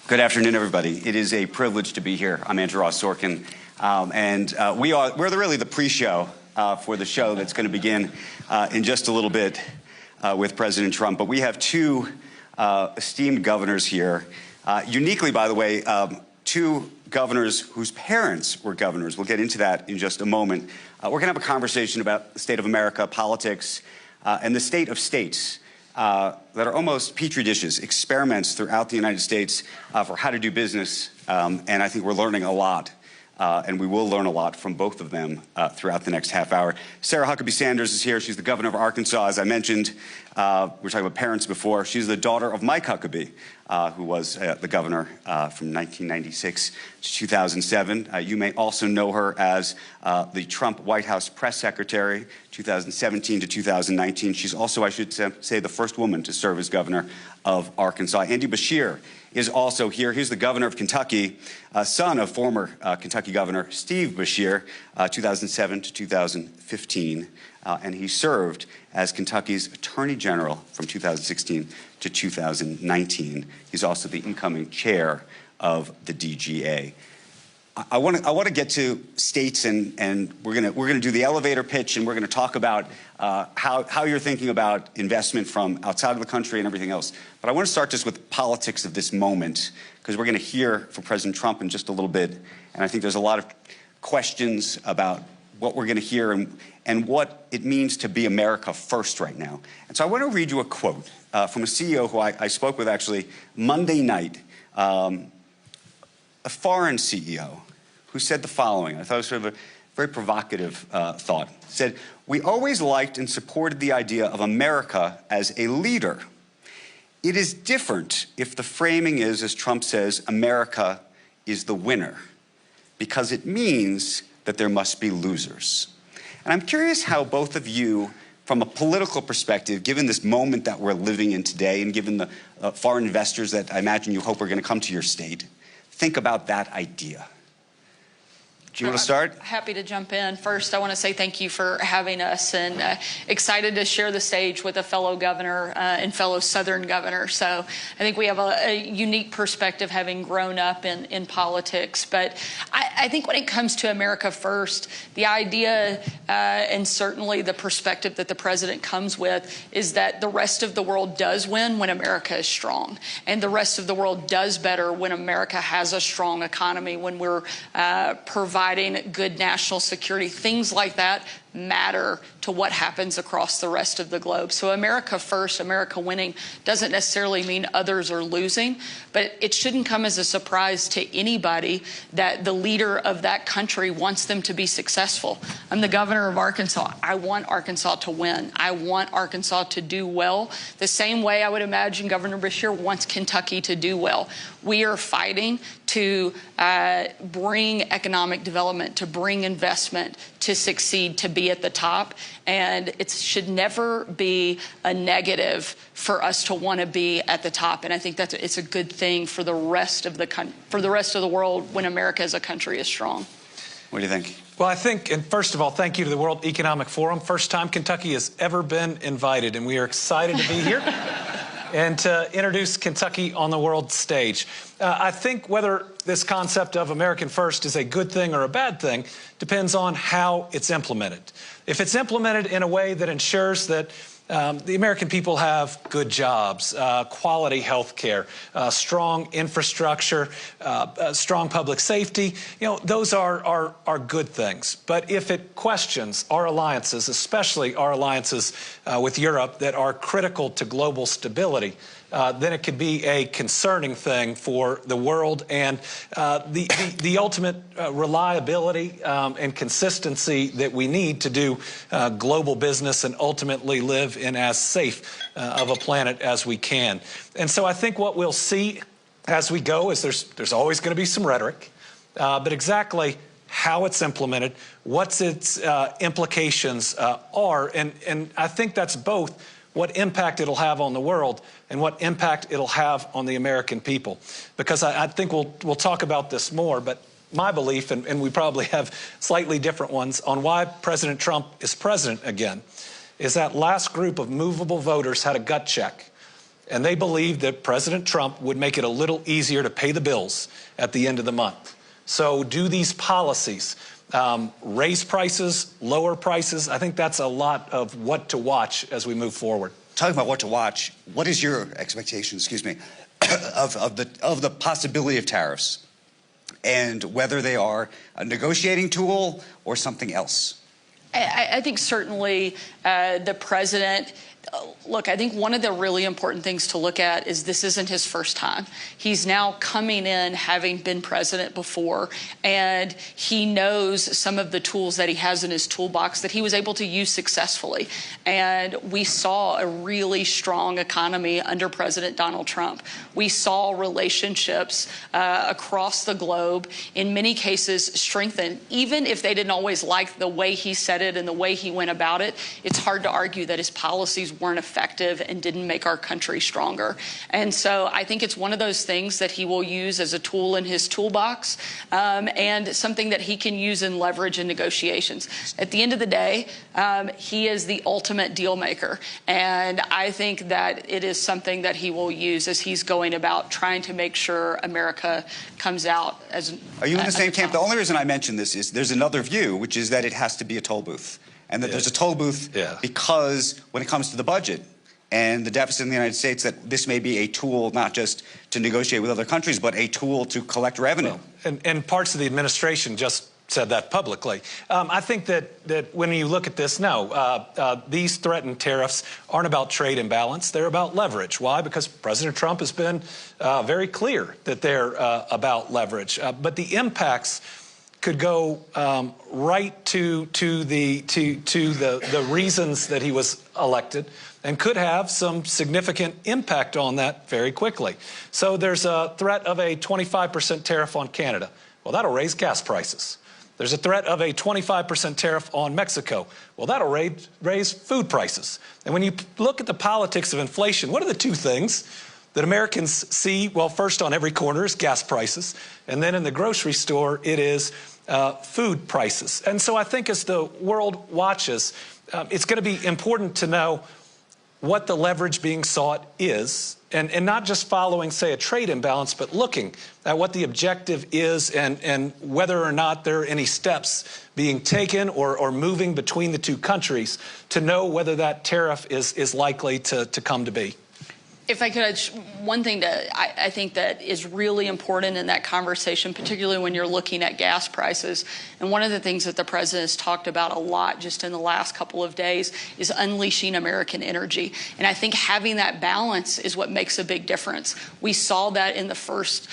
Good afternoon, everybody. It is a privilege to be here. I'm Andrew Ross Sorkin, we're really the pre-show for the show that's going to begin in just a little bit with President Trump. But we have two esteemed governors here. Uniquely, by the way, two governors whose parents were governors. We'll get into that in just a moment. We're going to have a conversation about the state of America, politics, and the state of states. That are almost petri dishes, experiments throughout the United States for how to do business. And I think we're learning a lot, and we will learn a lot from both of them throughout the next half hour. Sarah Huckabee Sanders is here. She's the governor of Arkansas, as I mentioned. We were talking about parents before. She's the daughter of Mike Huckabee, who was the governor from 1996 to 2007. You may also know her as the Trump White House press secretary, 2017 to 2019. She's also, I should say, the first woman to serve as governor of Arkansas. Andy Beshear is also here. He's the governor of Kentucky, son of former Kentucky Governor Steve Beshear, 2007 to 2015. And he served as Kentucky's Attorney General from 2016 to 2019. He's also the incoming chair of the DGA. I want to get to states, and we're gonna do the elevator pitch, and we're gonna talk about how you're thinking about investment from outside of the country and everything else. But I want to start just with politics of this moment, because we're going to hear from President Trump in just a little bit, and I think there's a lot of questions about what we're going to hear and what it means to be America first right now. And so I want to read you a quote from a CEO who I spoke with actually Monday night, a foreign CEO, who said the following. I thought it was sort of a very provocative thought. He said, "We always liked and supported the idea of America as a leader. It is different if the framing is, as Trump says, America is the winner, because it means that there must be losers." And I'm curious how both of you, from a political perspective, given this moment that we're living in today and given the foreign investors that I imagine you hope are going to come to your state, think about that idea. Do you want to start? Happy to jump in. First, I want to say thank you for having us, and excited to share the stage with a fellow governor and fellow Southern governor. So I think we have a unique perspective having grown up in politics. But I think when it comes to America first, the idea and certainly the perspective that the president comes with is that the rest of the world does win when America is strong. And the rest of the world does better when America has a strong economy, when we're providing good national security. Things like that matter to what happens across the rest of the globe. So America first, America winning, doesn't necessarily mean others are losing, but it shouldn't come as a surprise to anybody that the leader of that country wants them to be successful. I'm the governor of Arkansas. I want Arkansas to win. I want Arkansas to do well, the same way I would imagine Governor Beshear wants Kentucky to do well. We are fighting to bring economic development, to bring investment, to succeed, to be at the top. And it should never be a negative for us to want to be at the top. And I think it's a good thing for the rest of the world when America as a country is strong. What do you think? Well, I think, and first of all, thank you to the World Economic Forum. First time Kentucky has ever been invited, and we are excited to be here and to introduce Kentucky on the world stage. I think whether this concept of American first is a good thing or a bad thing depends on how it's implemented. If it's implemented in a way that ensures that the American people have good jobs, quality health care, strong infrastructure, strong public safety, those are good things. But if it questions our alliances, especially our alliances with Europe that are critical to global stability, then it could be a concerning thing for the world, and the ultimate reliability and consistency that we need to do global business and ultimately live in as safe of a planet as we can. And so I think what we'll see as we go is there's always going to be some rhetoric, but exactly how it's implemented, what its implications are, and I think that's both what impact it'll have on the world and what impact it'll have on the American people. Because I think we'll talk about this more, but my belief, and we probably have slightly different ones, on why President Trump is president again, is that last group of movable voters had a gut check. and they believed that President Trump would make it a little easier to pay the bills at the end of the month. So do these policies raise prices, lower prices? I think that's a lot of what to watch as we move forward. Talking about what to watch, what is your expectation, excuse me, of the possibility of tariffs and whether they are a negotiating tool or something else? I think certainly the president, look, I think one of the really important things to look at is this isn't his first time. He's now coming in having been president before, and he knows some of the tools that he has in his toolbox that he was able to use successfully. And we saw a really strong economy under President Donald Trump. We saw relationships across the globe, in many cases, strengthen. Even if they didn't always like the way he said it and the way he went about it, it's hard to argue that his policies weren't effective and didn't make our country stronger. And so I think it's one of those things that he will use as a tool in his toolbox, and something that he can use in leverage in negotiations. At the end of the day, he is the ultimate deal maker. And I think that it is something that he will use as he's going about trying to make sure America comes out as... Are you in the same camp? The only reason I mention this is there's another view, which is that it has to be a toll booth. And that there's a toll booth because when it comes to the budget and the deficit in the United States, that this may be a tool not just to negotiate with other countries, but a tool to collect revenue. Well, and parts of the administration just said that publicly. I think that when you look at this, these threatened tariffs aren't about trade imbalance. They're about leverage. Why? Because President Trump has been very clear that they're about leverage. But the impacts could go right to the reasons that he was elected, and could have some significant impact on that very quickly. So there's a threat of a 25% tariff on Canada. Well, that'll raise gas prices. There's a threat of a 25% tariff on Mexico. Well, that'll raise food prices. And when you look at the politics of inflation, what are the two things that Americans see? Well, first on every corner is gas prices, and then in the grocery store it is food prices. And so I think as the world watches, it's going to be important to know what the leverage being sought is, and not just following, say, a trade imbalance, but looking at what the objective is and whether or not there are any steps being taken or moving between the two countries to know whether that tariff is likely to come to be. If I could, one thing that I think that is really important in that conversation, particularly when you're looking at gas prices, and one of the things that the president has talked about a lot just in the last couple of days is unleashing American energy. And I think having that balance is what makes a big difference. We saw that in the first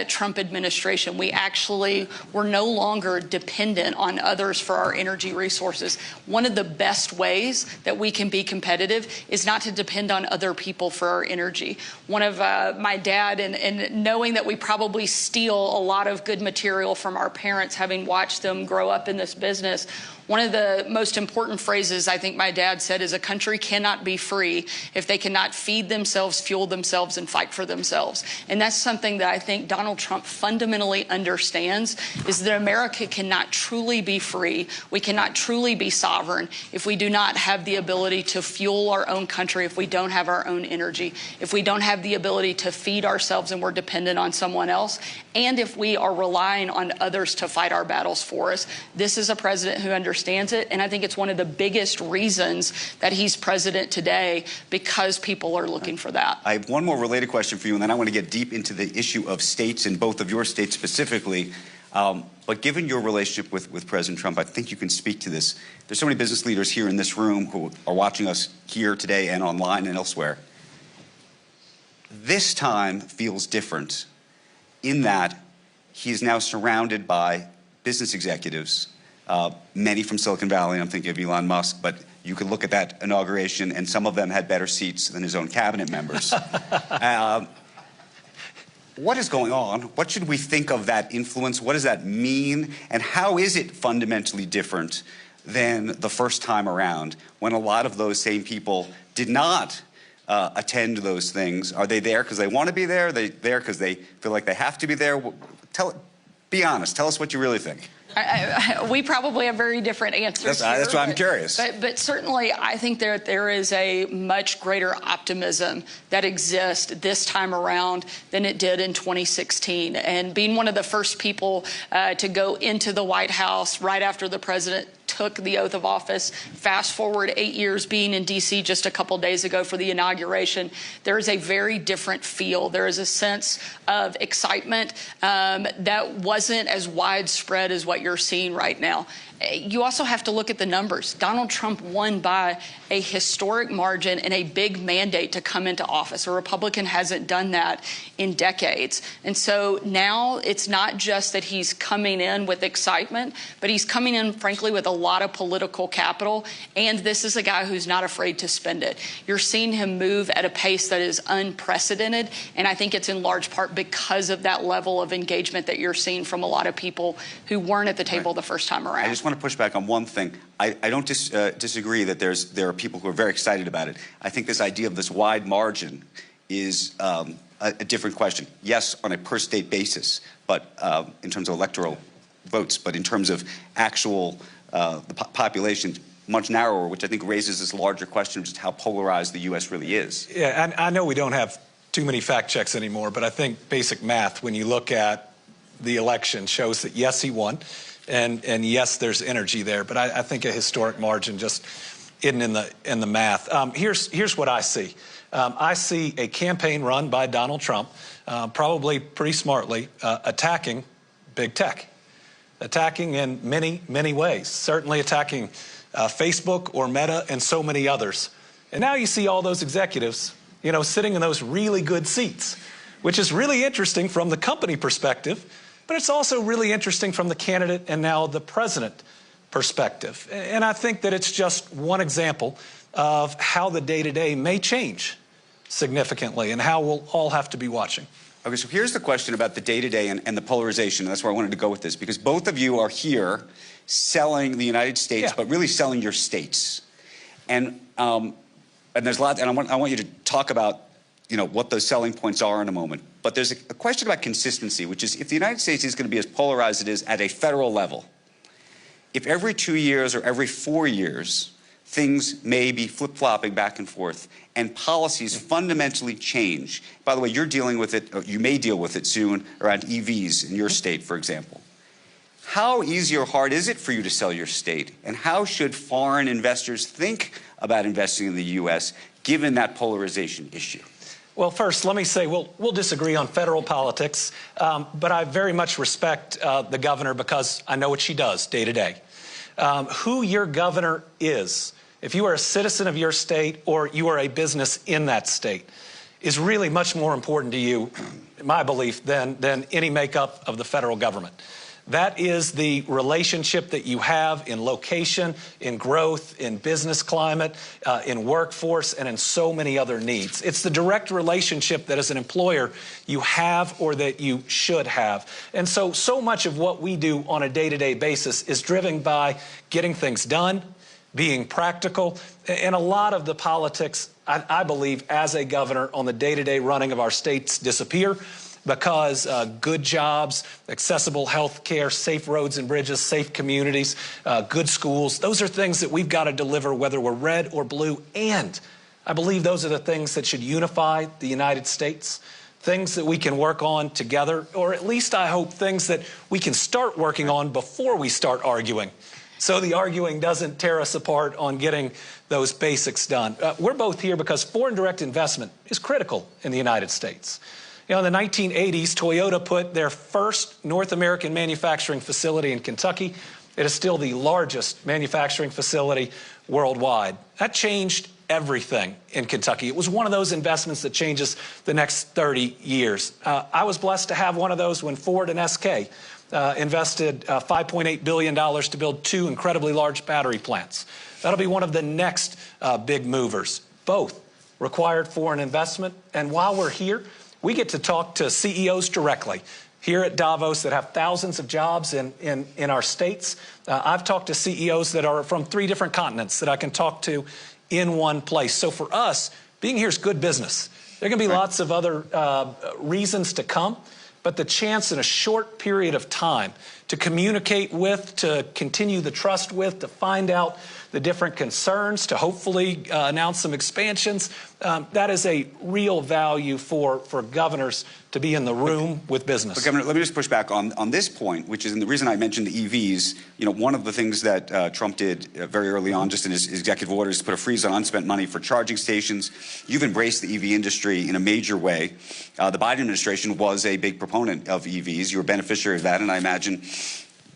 Trump administration. We actually were no longer dependent on others for our energy resources. One of the best ways that we can be competitive is not to depend on other people for our energy. One of my dad, and knowing that we probably steal a lot of good material from our parents, having watched them grow up in this business, one of the most important phrases I think my dad said is a country cannot be free if they cannot feed themselves, fuel themselves, and fight for themselves. And that's something that I think Donald Trump fundamentally understands, is that America cannot truly be free. We cannot truly be sovereign if we do not have the ability to fuel our own country, if we don't have our own energy, if we don't have the ability to feed ourselves and we're dependent on someone else, and if we are relying on others to fight our battles for us. This is a president who understands it, and I think it's one of the biggest reasons that he's president today, because people are looking for that. I have one more related question for you, and then I want to get deep into the issue of states, and both of your states specifically. But given your relationship with President Trump, I think you can speak to this. There's so many business leaders here in this room who are watching us here today and online and elsewhere. This time feels different in that he is now surrounded by business executives, many from Silicon Valley. I'm thinking of Elon Musk, but you could look at that inauguration and some of them had better seats than his own cabinet members. What is going on? What should we think of that influence? What does that mean? And how is it fundamentally different than the first time around, when a lot of those same people did not attend those things? Are they there because they want to be there? Are they there because they feel like they have to be there? Be honest. Tell us what you really think. We probably have very different answers. That's why I'm curious. But certainly, I think there is a much greater optimism that exists this time around than it did in 2016. And being one of the first people to go into the White House right after the president took the oath of office, fast forward 8 years being in D.C. just a couple days ago for the inauguration, there is a very different feel. There is a sense of excitement that wasn't as widespread as what you're seeing right now. You also have to look at the numbers. Donald Trump won by a historic margin and a big mandate to come into office. A Republican hasn't done that in decades. And so now it's not just that he's coming in with excitement, but he's coming in, frankly, with a lot of political capital. And this is a guy who's not afraid to spend it. You're seeing him move at a pace that is unprecedented. And I think it's in large part because of that level of engagement that you're seeing from a lot of people who weren't at the table the first time around. I just want to push back on one thing. I don't disagree that there are people who are very excited about it. I think this idea of this wide margin is a different question. Yes, on a per-state basis, but in terms of electoral votes, but in terms of actual the population, much narrower, which I think raises this larger question of just how polarized the U.S. really is. Yeah, and I know we don't have too many fact checks anymore, but I think basic math, when you look at the election, shows that yes, he won. And yes, there's energy there, but I think a historic margin just isn't in the math. Here's what I see. I see a campaign run by Donald Trump, probably pretty smartly, attacking big tech, attacking in many ways, certainly attacking Facebook or Meta and so many others. And now you see all those executives, sitting in those really good seats, which is really interesting from the company perspective. But it's also really interesting from the candidate and now the president perspective. And I think that it's just one example of how the day-to-day may change significantly and how we'll all have to be watching. Okay, so here's the question about the day-to-day and the polarization. And that's where I wanted to go with this, because both of you are here selling the United States, but really selling your states. And there's a lot, and I want you to talk about what those selling points are in a moment. But there's a question about consistency, which is if the United States is going to be as polarized as it is at a federal level, if every 2 years or every 4 years things may be flip-flopping back and forth and policies fundamentally change. By the way, you're dealing with it, or you may deal with it soon, around EVs in your state, for example. How easy or hard is it for you to sell your state? And how should foreign investors think about investing in the U.S. given that polarization issue? Well, first, let me say we'll disagree on federal politics, but I very much respect the governor because I know what she does day to day. Who your governor is, if you are a citizen of your state or you are a business in that state, is really much more important to you, in my belief, than any makeup of the federal government. That is the relationship that you have in location, in growth, in business climate, in workforce, and in so many other needs. It's the direct relationship that as an employer you have or that you should have. And so much of what we do on a day-to-day basis is driven by getting things done, being practical, and a lot of the politics, I believe, as a governor on the day-to-day running of our states disappear. Because good jobs, accessible health care, safe roads and bridges, safe communities, good schools, those are things that we've got to deliver whether we're red or blue. And I believe those are the things that should unify the United States, things that we can work on together, or at least I hope things that we can start working on before we start arguing. So the arguing doesn't tear us apart on getting those basics done. We're both here because foreign direct investment is critical in the United States. In the 1980s, Toyota put their first North American manufacturing facility in Kentucky. It is still the largest manufacturing facility worldwide. That changed everything in Kentucky. It was one of those investments that changes the next 30 years. I was blessed to have one of those when Ford and SK invested $5.8 billion to build 2 incredibly large battery plants. That'll be one of the next big movers. Both required foreign investment. And while we're here, we get to talk to CEOs directly here at Davos that have thousands of jobs in our states. I've talked to CEOs that are from 3 different continents that I can talk to in one place. So for us, being here is good business. There are going to be lots of other reasons to come, but the chance in a short period of time to communicate with, to continue the trust with, to find out the different concerns, to hopefully announce some expansions, that is a real value for governors to be in the room with business. But Governor, let me just push back on this point, which is, and the reason I mentioned the EVs, you know, one of the things that Trump did very early on, just in his executive orders, to put a freeze on unspent money for charging stations. You've embraced the EV industry in a major way. The Biden administration was a big proponent of EVs. You were a beneficiary of that, and I imagine,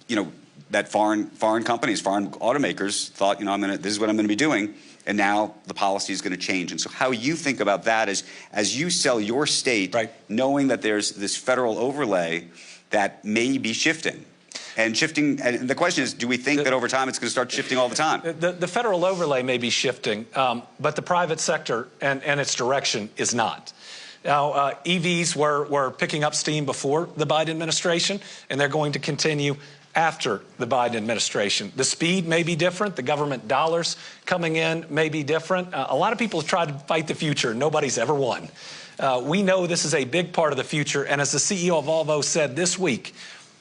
you know, that foreign companies, foreign automakers thought, you know, this is what I'm going to be doing, and now the policy is going to change. And so how you think about that as you sell your state, right, knowing that there's this federal overlay that may be shifting. And the question is, do we think that over time it's going to start shifting all the time? The federal overlay may be shifting, but the private sector and its direction is not. Now, EVs were picking up steam before the Biden administration, and they're going to continue after the Biden administration. The speed may be different. The government dollars coming in may be different. A lot of people have tried to fight the future. Nobody's ever won. We know this is a big part of the future. And as the CEO of Volvo said this week,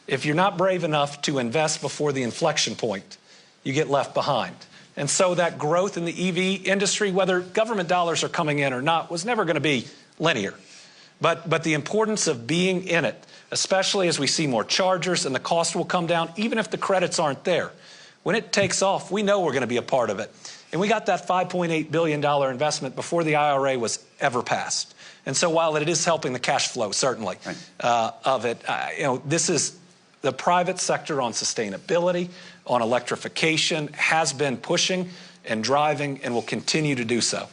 if you're not brave enough to invest before the inflection point, you get left behind. And so that growth in the EV industry, whether government dollars are coming in or not, was never going to be linear. But the importance of being in it, especially as we see more chargers and the cost will come down, even if the credits aren't there. When it takes off, we know we're going to be a part of it. And we got that $5.8 billion investment before the IRA was ever passed. And so while it is helping the cash flow, certainly, of it, you know, this is the private sector on sustainability, on electrification, has been pushing and driving and will continue to do so.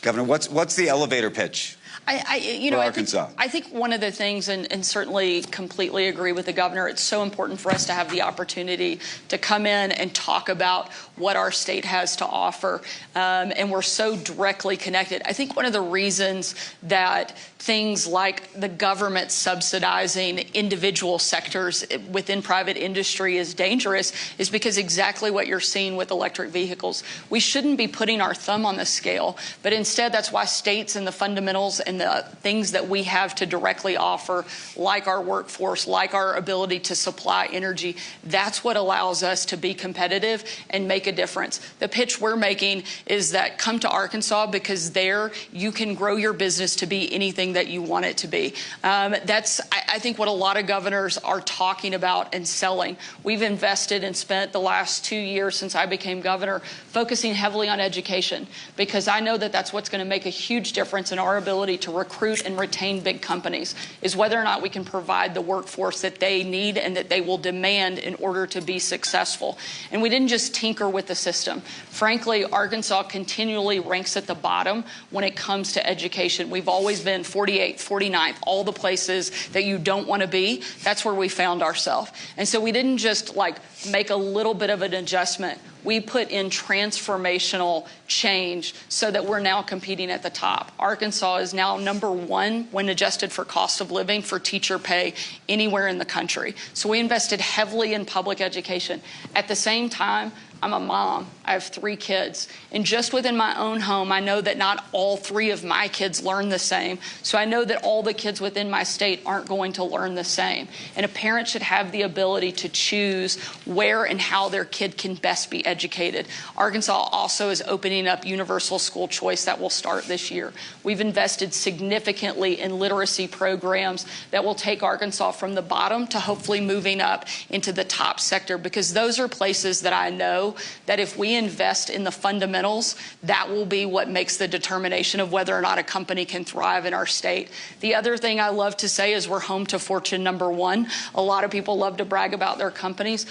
Governor, what's the elevator pitch? I think one of the things, and certainly completely agree with the governor, it's so important for us to have the opportunity to come in and talk about what our state has to offer. And we're so directly connected. I think one of the reasons that things like the government subsidizing individual sectors within private industry is dangerous is because exactly what you're seeing with electric vehicles. We shouldn't be putting our thumb on the scale, but instead that's why states and the fundamentals and the things that we have to directly offer, like our workforce, like our ability to supply energy, that's what allows us to be competitive and make a difference. The pitch we're making is that come to Arkansas because there you can grow your business to be anything that you want it to be. That's, I think, what a lot of governors are talking about and selling. We've invested and spent the last 2 years since I became governor focusing heavily on education because I know that that's what's going to make a huge difference in our ability to recruit and retain big companies, is whether or not we can provide the workforce that they need and that they will demand in order to be successful. And we didn't just tinker with the system. Frankly, Arkansas continually ranks at the bottom when it comes to education. We've always been 48th, 49th, all the places that you don't want to be. That's where we found ourselves. And so we didn't just like make a little bit of an adjustment. We put in transformational change so that we're now competing at the top. Arkansas is now #1 when adjusted for cost of living for teacher pay anywhere in the country. So we invested heavily in public education. At the same time, I'm a mom. I have 3 kids. And just within my own home, I know that not all 3 of my kids learn the same. So I know that all the kids within my state aren't going to learn the same. And a parent should have the ability to choose where and how their kid can best be educated. Arkansas also is opening up universal school choice that will start this year. We've invested significantly in literacy programs that will take Arkansas from the bottom to hopefully moving up into the top sector, because those are places that I know that if we invest in the fundamentals, that will be what makes the determination of whether or not a company can thrive in our state. The other thing I love to say is we're home to Fortune #1. A lot of people love to brag about their companies.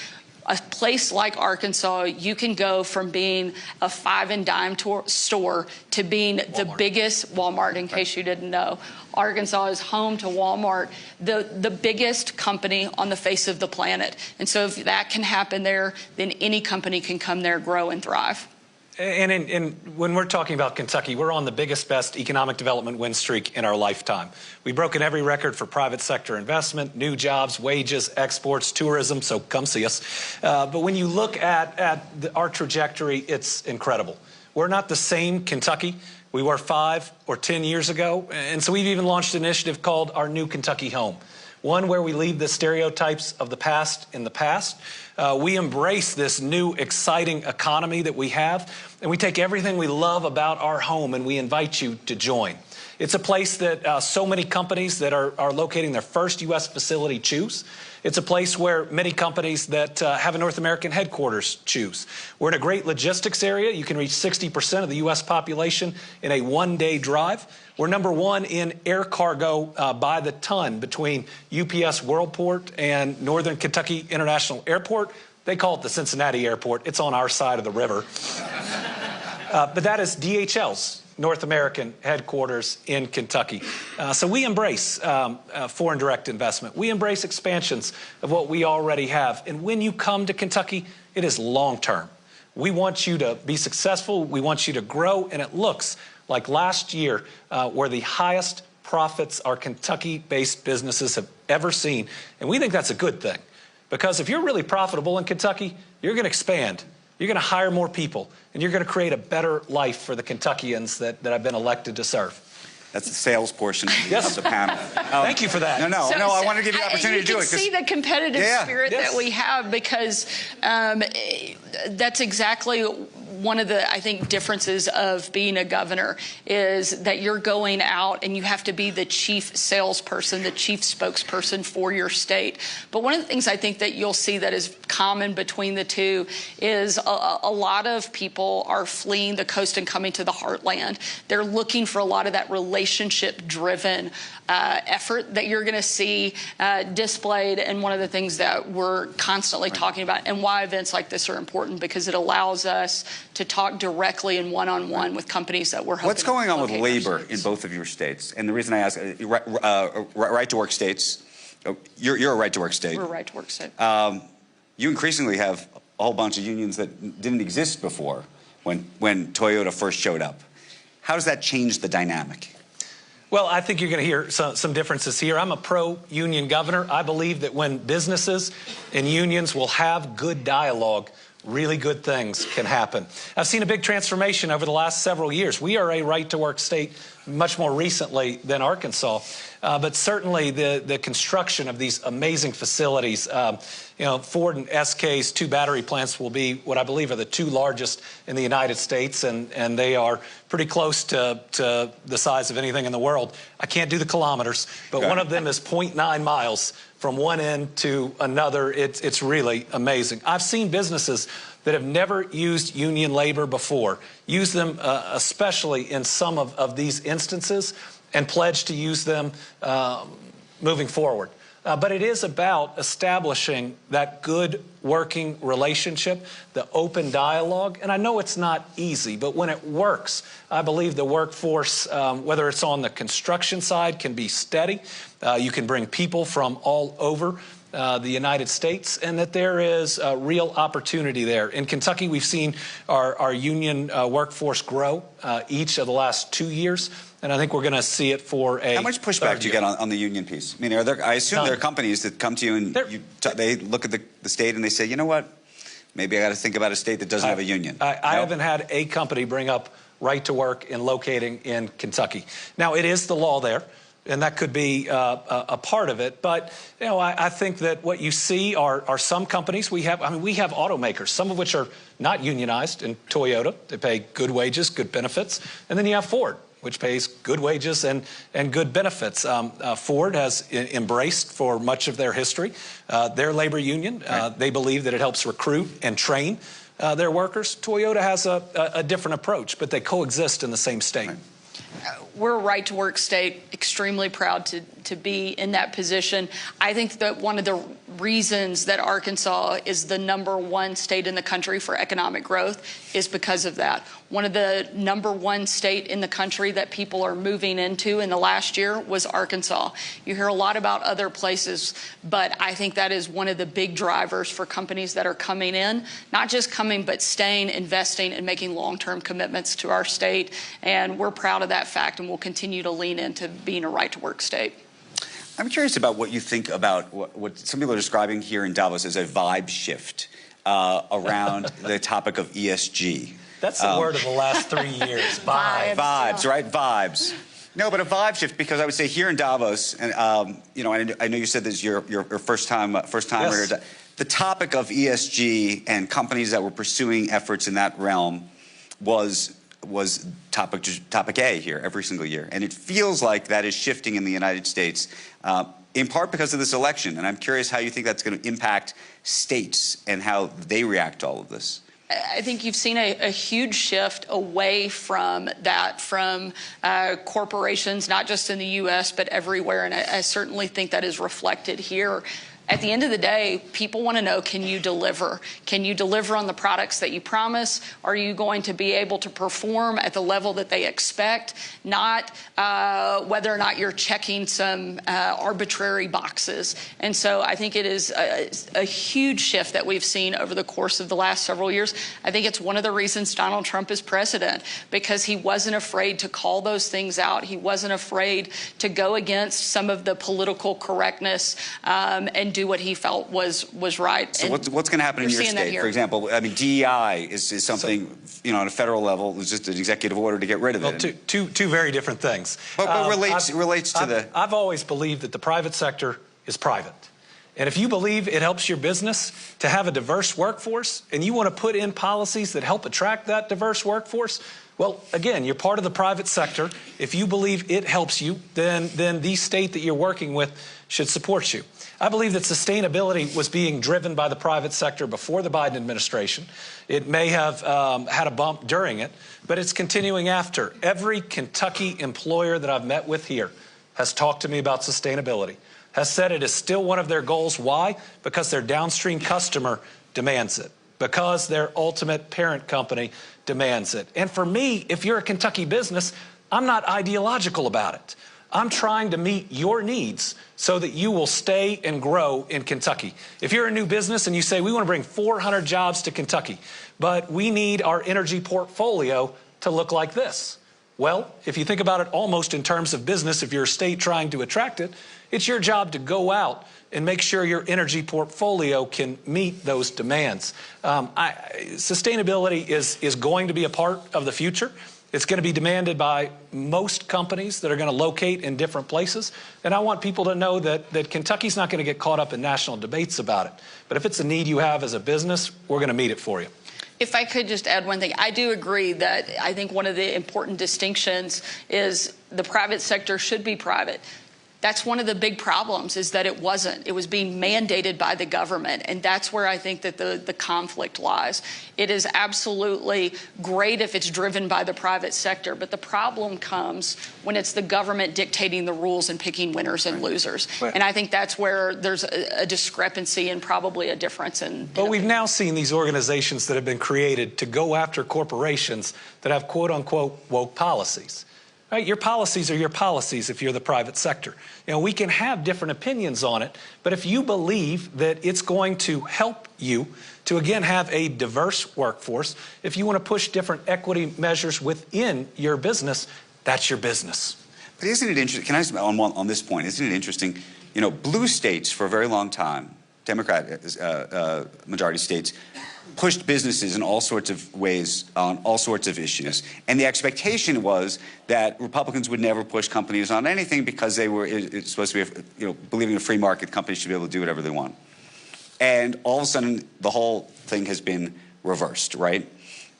A place like Arkansas, you can go from being a 5 and dime store to being the biggest Walmart, in case you didn't know. Arkansas is home to Walmart, the biggest company on the face of the planet. And so if that can happen there, then any company can come there, grow, and thrive. And when we're talking about Kentucky, we're on the biggest, best economic development win streak in our lifetime. We've broken every record for private sector investment, new jobs, wages, exports, tourism, so come see us. But when you look at our trajectory, it's incredible. We're not the same Kentucky we were 5 or 10 years ago. And so we've even launched an initiative called Our New Kentucky Home, one where we leave the stereotypes of the past in the past. We embrace this new, exciting economy that we have, and we take everything we love about our home and we invite you to join. It's a place that so many companies that are locating their first U.S. facility choose. It's a place where many companies that have a North American headquarters choose. We're in a great logistics area. You can reach 60% of the U.S. population in a one-day drive. We're #1 in air cargo by the ton between UPS Worldport and Northern Kentucky International Airport. They call it the Cincinnati Airport. It's on our side of the river. But that is DHL's North American headquarters in Kentucky. So we embrace foreign direct investment. We embrace expansions of what we already have. And when you come to Kentucky, it is long-term. We want you to be successful. We want you to grow. And it looks like last year were the highest profits our Kentucky-based businesses have ever seen. And we think that's a good thing. Because if you're really profitable in Kentucky, you're going to expand. You're going to hire more people, and you're going to create a better life for the Kentuckians that have been elected to serve. That's the sales portion of the panel. Thank you for that. No, I want to give you the opportunity to do it. You can see the competitive spirit that we have, because that's exactly one of the, I think, differences of being a governor, is that you're going out and you have to be the chief salesperson, the chief spokesperson for your state. But one of the things I think that you'll see that is common between the two is a lot of people are fleeing the coast and coming to the heartland. They're looking for a lot of that relationship-driven effort that you're going to see displayed. And one of the things that we're constantly talking about, and why events like this are important, because it allows us to talk directly and one-on-one with companies that we're hoping. What's going on with labor in both of your states? And the reason I ask, right-to-work states, you're a right-to-work state. We're a right-to-work state. You increasingly have a whole bunch of unions that didn't exist before when Toyota first showed up. How does that change the dynamic? Well, I think you're going to hear some differences here. I'm a pro-union governor. I believe that when businesses and unions will have good dialogue, really good things can happen. I've seen a big transformation over the last several years. We are a right-to-work state much more recently than Arkansas, but certainly the construction of these amazing facilities, Ford and SK's 2 battery plants will be what I believe are the 2 largest in the United States, and they are pretty close to the size of anything in the world. I can't do the kilometers, but one of them is 0.9 miles from one end to another. It's really amazing. I've seen businesses that have never used union labor before use them, especially in some of these instances, and pledge to use them moving forward. But it is about establishing that good working relationship, the open dialogue. And I know it's not easy, but when it works, I believe the workforce, whether it's on the construction side, can be steady. You can bring people from all over the United States, and that there is a real opportunity there. In Kentucky, we've seen our union workforce grow each of the last 2 years. And I think we're going to see it for a How much pushback do you get on the union piece? I mean, I assume there are companies that come to you and they look at the state and they say, you know what, maybe I got to think about a state that doesn't have a union. I haven't had a company bring up right to work in locating in Kentucky. Now, it is the law there, and that could be a part of it. But, I think that what you see are some companies. We have automakers, some of which are not unionized in Toyota. They pay good wages, good benefits. And then you have Ford, which pays good wages and good benefits. Ford has embraced for much of their history their labor union. They believe that it helps recruit and train their workers. Toyota has a different approach, but they coexist in the same state. We're a right-to-work state, extremely proud to be in that position. I think that one of the reasons that Arkansas is the #1 state in the country for economic growth is because of that. One of the #1 state in the country that people are moving into in the last year was Arkansas. You hear a lot about other places, but I think that is one of the big drivers for companies that are coming in, not just coming, but staying, investing, and making long-term commitments to our state. And we're proud of that fact, and we'll continue to lean into being a right-to-work state. I'm curious about what you think about what some people are describing here in Davos as a vibe shift around the topic of ESG. That's the word of the last 3 years. Vibes. Vibes, right? Vibes. No, but a vibe shift, because I would say here in Davos, and you know, I know you said this is your first time Yes. here. The topic of ESG and companies that were pursuing efforts in that realm was topic A here every single year, and it feels like that is shifting in the United States, in part because of this election. And I'm curious how you think that's going to impact states and how they react to all of this. I think you've seen a huge shift away from that, from corporations, not just in the U.S., but everywhere. And I certainly think that is reflected here. At the end of the day, people want to know, can you deliver? Can you deliver on the products that you promise? Are you going to be able to perform at the level that they expect? Not whether or not you're checking some arbitrary boxes. And so I think it is a huge shift that we've seen over the course of the last several years. I think it's one of the reasons Donald Trump is president, because he wasn't afraid to call those things out. He wasn't afraid to go against some of the political correctness and do what he felt was right. So what's going to happen in your state? For example, I mean, DEI is something, you know, on a federal level, it's just an executive order to get rid of it. Well, two very different things. But relates to the... I've always believed that the private sector is private. And if you believe it helps your business to have a diverse workforce, and you want to put in policies that help attract that diverse workforce, well, again, you're part of the private sector. If you believe it helps you, then the state that you're working with should support you. I believe that sustainability was being driven by the private sector before the Biden administration. It may have had a bump during it, but it's continuing after. Every Kentucky employer that I've met with here has talked to me about sustainability, has said it is still one of their goals. Why? Because their downstream customer demands it, because their ultimate parent company demands it. And for me, if you're a Kentucky business, I'm not ideological about it. I'm trying to meet your needs so that you will stay and grow in Kentucky. If you're a new business and you say, we want to bring 400 jobs to Kentucky, but we need our energy portfolio to look like this. Well, if you think about it almost in terms of business, if you're a state trying to attract it, it's your job to go out and make sure your energy portfolio can meet those demands. Sustainability is going to be a part of the future. It's going to be demanded by most companies that are going to locate in different places. And I want people to know that Kentucky's not going to get caught up in national debates about it. But if it's a need you have as a business, we're going to meet it for you. If I could just add one thing, I do agree that I think one of the important distinctions is the private sector should be private. That's one of the big problems, is that it wasn't. It was being mandated by the government, and that's where I think that the conflict lies. It is absolutely great if it's driven by the private sector, but the problem comes when it's the government dictating the rules and picking winners and losers. And I think that's where there's a discrepancy and probably a difference in... But we've now seen these organizations that have been created to go after corporations that have quote-unquote woke policies. Right? Your policies are your policies if you're the private sector. You know, we can have different opinions on it, but if you believe that it's going to help you to, again, have a diverse workforce, if you want to push different equity measures within your business, that's your business. But isn't it interesting, can I just, on this point, isn't it interesting, you know, blue states for a very long time, Democrat majority states, pushed businesses in all sorts of ways on all sorts of issues. And the expectation was that Republicans would never push companies on anything because they were, it's supposed to be, you know, believing in a free market, companies should be able to do whatever they want. And all of a sudden, the whole thing has been reversed, right?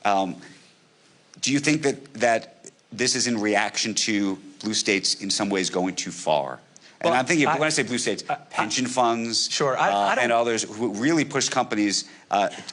Do you think that this is in reaction to blue states in some ways going too far? And well, I'm thinking, when I say blue states, pension funds, sure, and others who really push companies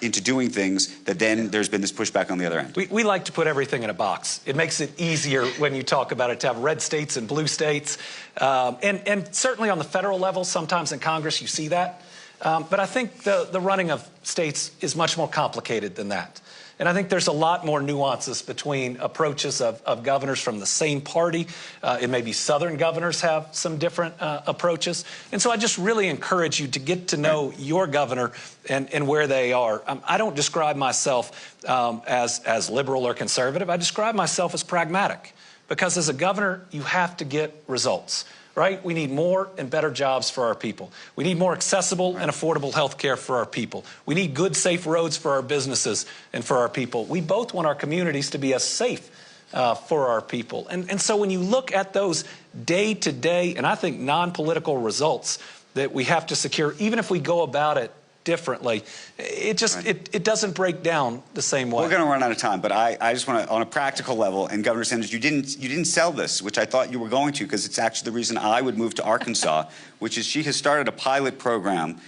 into doing things that then there's been this pushback on the other end. We like to put everything in a box. It makes it easier when you talk about it to have red states and blue states. And certainly on the federal level, sometimes in Congress you see that. But I think the running of states is much more complicated than that. And I think there's a lot more nuances between approaches of governors from the same party. It may be Southern governors have some different approaches. And so I just really encourage you to get to know your governor and where they are. I don't describe myself as liberal or conservative. I describe myself as pragmatic, because as a governor, you have to get results. Right? We need more and better jobs for our people. We need more accessible and affordable health care for our people. We need good, safe roads for our businesses and for our people. We both want our communities to be as safe for our people. And so when you look at those day-to-day, and I think non-political results that we have to secure, even if we go about it differently, it just it doesn't break down the same way. We're going to run out of time, but I just want to, on a practical level, and Governor Sanders, you didn't sell this, which I thought you were going to, because it's actually the reason I would move to Arkansas, which is she has started a pilot program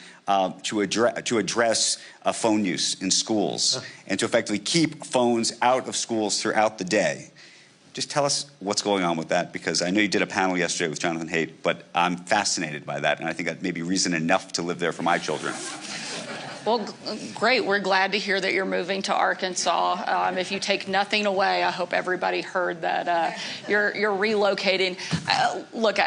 to address phone use in schools and to effectively keep phones out of schools throughout the day. Just tell us what's going on with that, because I know you did a panel yesterday with Jonathan Haidt, but I'm fascinated by that, and I think that may be reason enough to live there for my children. Well, great. We're glad to hear that you're moving to Arkansas. If you take nothing away, I hope everybody heard that you're relocating. Look,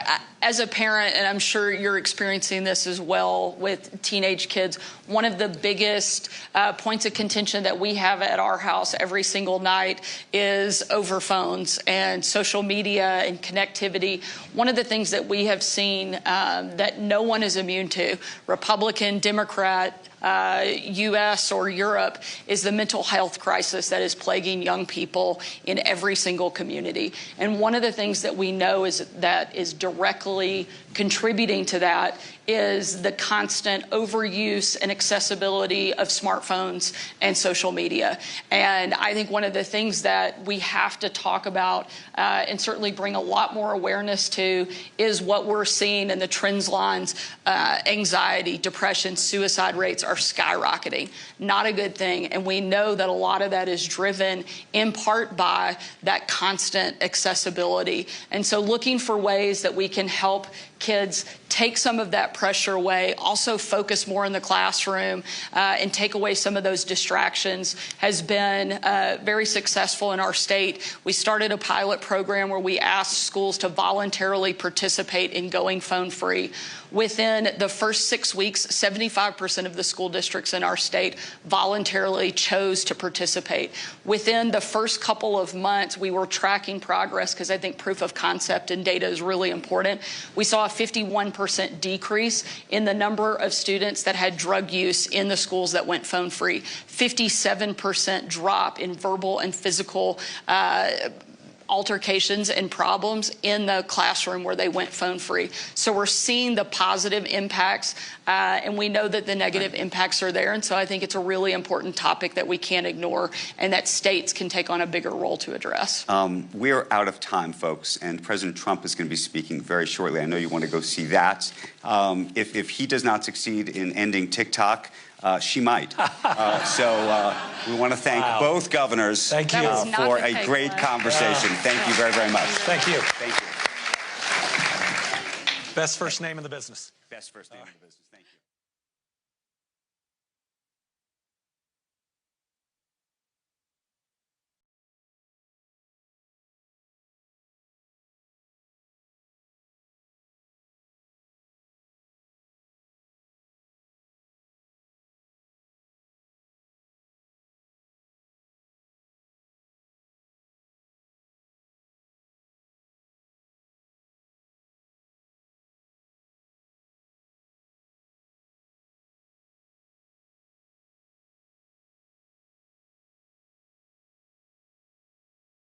as a parent, and I'm sure you're experiencing this as well with teenage kids, one of the biggest points of contention that we have at our house every single night is over phones and social media and connectivity. One of the things that we have seen that no one is immune to, Republican, Democrat, U.S. or Europe, is the mental health crisis that is plaguing young people in every single community. And one of the things that we know is that is directly contributing to that is the constant overuse and accessibility of smartphones and social media. And I think one of the things that we have to talk about and certainly bring a lot more awareness to is what we're seeing in the trends lines. Anxiety, depression, suicide rates are skyrocketing. Not a good thing. And we know that a lot of that is driven in part by that constant accessibility. And so looking for ways that we can help kids take some of that pressure away, also focus more in the classroom and take away some of those distractions has been very successful in our state. We started a pilot program where we asked schools to voluntarily participate in going phone-free. Within the first 6 weeks, 75% of the school districts in our state voluntarily chose to participate. Within the first couple of months, we were tracking progress because I think proof of concept and data is really important. We saw a 51% decrease in the number of students that had drug use in the schools that went phone-free, 57% drop in verbal and physical altercations and problems in the classroom where they went phone-free. So we're seeing the positive impacts, and we know that the negative impacts are there. And so I think it's a really important topic that we can't ignore and that states can take on a bigger role to address. We're out of time, folks, and President Trump is going to be speaking very shortly. I know you want to go see that. If he does not succeed in ending TikTok, she might. So we want to thank both governors for a great conversation. Thank you very, very much. Thank you. Thank you. Best first name in the business. Best first name in the business.